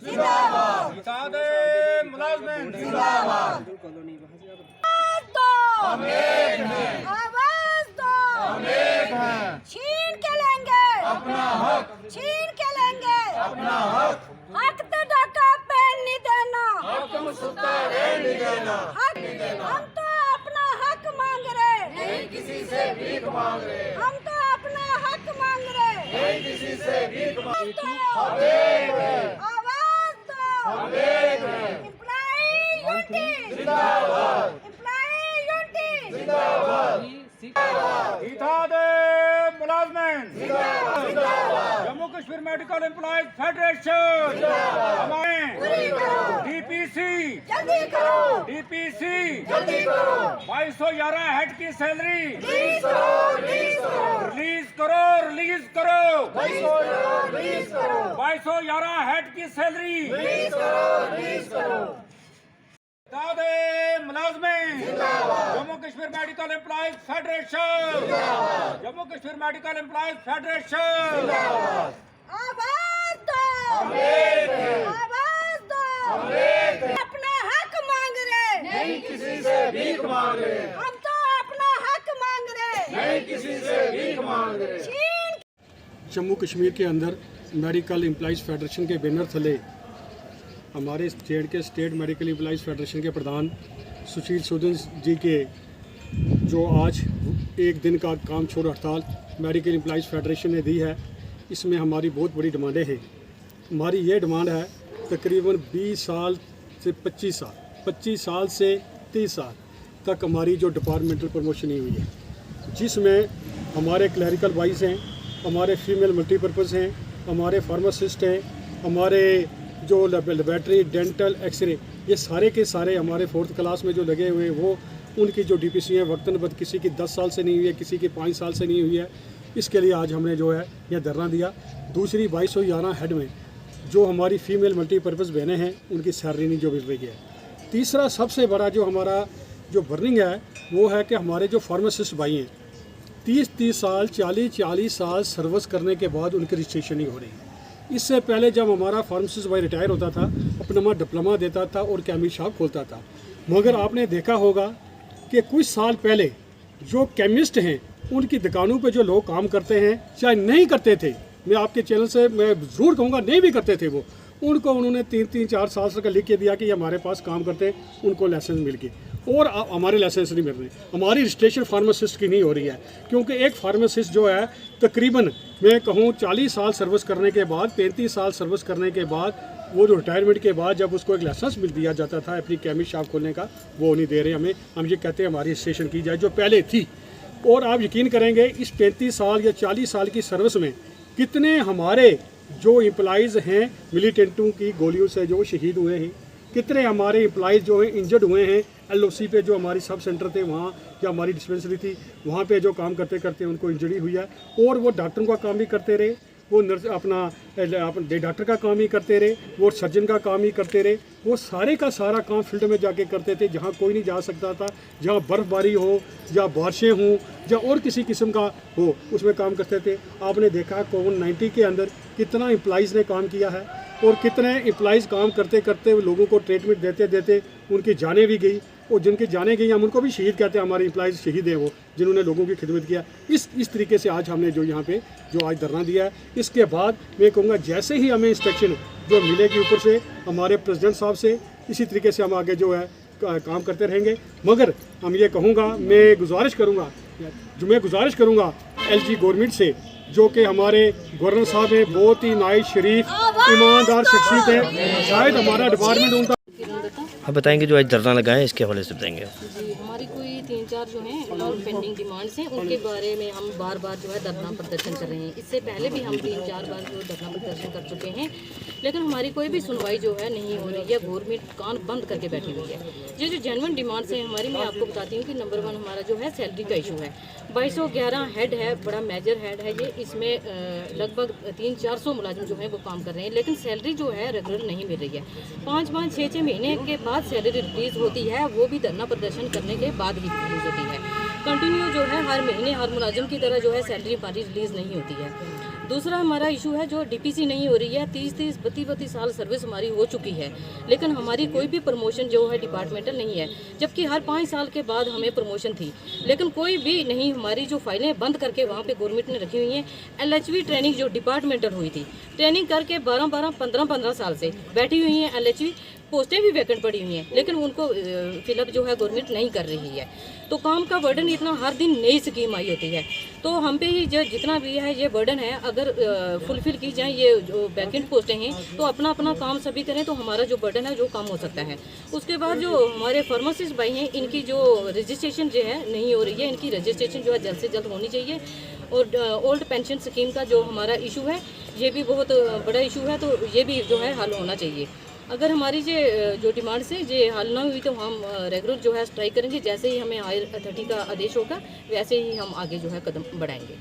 जिंदाबाद। इत्तेहादे मुलाज़िमीन जिंदाबाद। हम एक हैं, आवाज दो, हम एक हैं। छीन के लेंगे अपना हक, छीन के लेंगे अपना हक, हक तो डाका पहन नहीं देना, हक मुसद्दा रहने नहीं देना। हम तो अपना हक मांग रहे, नहीं किसी से भीख मांग रहे, हम तो अपना हक मांग रहे, नहीं किसी से भीख मांग तो हम एक हैं, आवाज दो, हम एक हैं। एम्प्लॉई यूनिटी जिंदाबाद, एम्प्लॉई यूनिटी जिंदाबाद। इत्तेहादे मुलाज़िमीन जिंदाबाद। Jammu Kashmir medical employees federation हमारे डीपीसी जल्दी करो, डीपीसी जल्दी करो, 2211 हेड की सैलरी रिलीज करो, रिलीज करो, रिलीज करो, रिलीज करो। रिलीज करो, 2211 हेड की सैलरी रिलीज करो, रिलीज करो। इत्तेहादे मुलाज़िमीन Jammu Kashmir medical employees federation Jammu Kashmir medical employees federation आवाज दो, आवाज दो, अपना हक मांग रहे, नहीं किसी से भीख मांग रहे, हम तो अपना हक मांग रहे, नहीं किसी से भीख मांग रहे। छीन जम्मू कश्मीर के अंदर मेडिकल एम्प्लॉइज़ फेडरेशन के बैनर तले हमारे स्टेट के स्टेट मेडिकल एम्प्लॉइज़ फेडरेशन के प्रधान सुशील सूदन जी के जो आज एक दिन का काम छोड़ हड़ताल मेडिकल एम्प्लॉइज़ फेडरेशन ने दी है, इसमें हमारी बहुत बड़ी डिमांडें हैं। हमारी ये डिमांड है तकरीबन 20 साल से 25 साल 25 साल से 30 साल तक हमारी जो डिपार्टमेंटल प्रमोशन नहीं हुई है, जिसमें हमारे क्लरिकल वाइज हैं, हमारे फीमेल मल्टीपर्पज़ हैं, हमारे फार्मासिस्ट हैं, हमारे जो लेबॉरेटरी डेंटल एक्सरे ये सारे के सारे हमारे 4th क्लास में जो लगे हुए हैं वो उनकी जो डीपीसी हैं वक्तन बद किसी की 10 साल से नहीं हुई है, किसी की 5 साल से नहीं हुई है। इसके लिए आज हमने जो है यह धरना दिया। दूसरी 2211 हेड में जो हमारी फीमेल मल्टीपर्पज़ बहनें हैं उनकी सैलरी नहीं जो मिल रही है। तीसरा सबसे बड़ा जो हमारा जो बर्निंग है वो है कि हमारे जो फार्मासिस्ट भाई हैं 30 साल 40 साल सर्विस करने के बाद उनकी रजिस्ट्रेशन नहीं हो रही। इससे पहले जब हमारा फार्मासिस्ट भाई रिटायर होता था अपना डिप्लोमा देता था और केमिस्ट शॉप खोलता था, मगर आपने देखा होगा कि कुछ साल पहले जो केमिस्ट हैं उनकी दुकानों पे जो लोग काम करते हैं चाहे नहीं करते थे, मैं आपके चैनल से मैं ज़रूर कहूँगा नहीं भी करते थे वो, उनको उन्होंने 3-4 साल तक लिख के दिया कि ये हमारे पास काम करते हैं, उनको लाइसेंस मिल गए और हमारे लाइसेंस नहीं मिल रहे। हमारी रजिस्ट्रेशन फार्मासिस्ट की नहीं हो रही है क्योंकि एक फार्मासिस्ट जो है तकरीबन मैं कहूँ 40 साल सर्विस करने के बाद 35 साल सर्विस करने के बाद वो जो रिटायरमेंट के बाद जब उसको एक लाइसेंस मिल दिया जाता था अपनी केमिस्ट शॉप खोलने का, वो नहीं दे रहे हमें। हम ये कहते हैं हमारी रजिस्ट्रेशन की जाए जो पहले थी। और आप यकीन करेंगे इस 35 साल या 40 साल की सर्विस में कितने हमारे जो एम्प्लॉइज़ हैं मिलिटेंटों की गोलियों से जो शहीद हुए हैं, कितने हमारे एम्प्लॉइज़ जो हैं इंजर्ड हुए हैं। LOC पे जो हमारी सब सेंटर थे वहाँ या हमारी डिस्पेंसरी थी वहाँ पे जो काम करते करते उनको इंजरी हुई है और वो डॉक्टरों का काम भी करते रहे, वो नर्स अपना डॉक्टर का काम ही करते रहे, वो सर्जन का काम ही करते रहे, वो सारे का सारा काम फील्ड में जाके करते थे जहाँ कोई नहीं जा सकता था, जहाँ बर्फ़बारी हो या बारिशें हों या और किसी किस्म का हो उसमें काम करते थे। आपने देखा कोविड-19 के अंदर कितना एम्प्लॉइज़ ने काम किया है और कितने एम्प्लॉइज़ काम करते करते लोगों को ट्रीटमेंट देते देते उनकी जानें भी गई और जिनकी जाने गई हम उनको भी शहीद कहते हैं। हमारे एम्प्लॉइज़ शहीद हैं वो जिन्होंने लोगों की खिदमत किया। इस तरीके से आज हमने जो यहाँ पे जो आज धरना दिया है, इसके बाद मैं कहूँगा जैसे ही हमें इंस्ट्रक्शन जो मिलेगी ऊपर से हमारे प्रेसिडेंट साहब से, इसी तरीके से हम आगे जो है काम करते रहेंगे। मगर हम ये कहूँगा मैं गुजारिश करूँगा LG गवर्नमेंट से जो कि हमारे गवर्नर साहब हैं, बहुत ही नाइस शरीफ ईमानदार शख्सियत है, शायद हमारा डिपार्टमेंट उनका। आप बताएंगे जो आज धरना लगाए इसके हवाले से बताएंगे। जी, हमारी कोई 3-4 जो हैं और पेंडिंग डिमांड्स हैं उनके बारे में हम बार बार जो है धरना प्रदर्शन कर रहे हैं। इससे पहले भी हम 3-4 बार जो धरना प्रदर्शन कर चुके हैं, लेकिन हमारी कोई भी सुनवाई जो है नहीं हो रही है। गवर्नमेंट कान बंद करके बैठी हुई है। ये जो जेन्युइन डिमांड्स हैं हमारी, मैं आपको बताती हूँ कि नंबर 1 हमारा जो है सैलरी का इशू है। 2211 हेड है, बड़ा मेजर हेड है ये, इसमें लगभग 300-400 मुलाजिम जो है वो काम कर रहे हैं, लेकिन सैलरी जो है रेगुलर नहीं मिल रही है। 5-5, 6-6 महीने के बाद सैलरी रिलीज़ होती है, वो भी धरना प्रदर्शन करने के बाद ही रिलीज़ होती है। कंटिन्यू जो है हर महीने हर मुलाजिम की तरह जो है सैलरी हमारी रिलीज़ नहीं होती है। दूसरा हमारा इशू है जो डीपीसी नहीं हो रही है। 32 साल सर्विस हमारी हो चुकी है, लेकिन हमारी कोई भी प्रमोशन जो है डिपार्टमेंटल नहीं है, जबकि हर 5 साल के बाद हमें प्रमोशन थी, लेकिन कोई भी नहीं। हमारी जो फाइलें बंद करके वहाँ पे गवर्नमेंट ने रखी हुई हैं। LHV ट्रेनिंग जो डिपार्टमेंटल हुई थी, ट्रेनिंग करके 15 साल से बैठी हुई हैं। LHV पोस्टें भी वैकेंट पड़ी हुई हैं, लेकिन उनको फिलअप जो है गवर्नमेंट नहीं कर रही है। तो काम का बर्डन इतना, हर दिन नई स्कीम आई होती है, तो हम पे ही जो जितना भी है ये बर्डन है, अगर फुलफिल की जाए ये जो वैकेंट पोस्टें हैं, तो अपना अपना काम सभी करें तो हमारा जो बर्डन है जो कम हो सकता है। उसके बाद जो हमारे फार्मासिस्ट भाई हैं, इनकी जो रजिस्ट्रेशन जो है नहीं हो रही है, इनकी रजिस्ट्रेशन जो है जल्द से जल्द होनी चाहिए। और ओल्ड पेंशन स्कीम का जो हमारा इशू है, ये भी बहुत बड़ा इशू है, तो ये भी जो है हल होना चाहिए। अगर हमारी जो डिमांड से ये हल ना हुई तो हम रेगुलर जो है स्ट्राइक करेंगे। जैसे ही हमें हायर अथॉरिटी का आदेश होगा, वैसे ही हम आगे जो है कदम बढ़ाएंगे।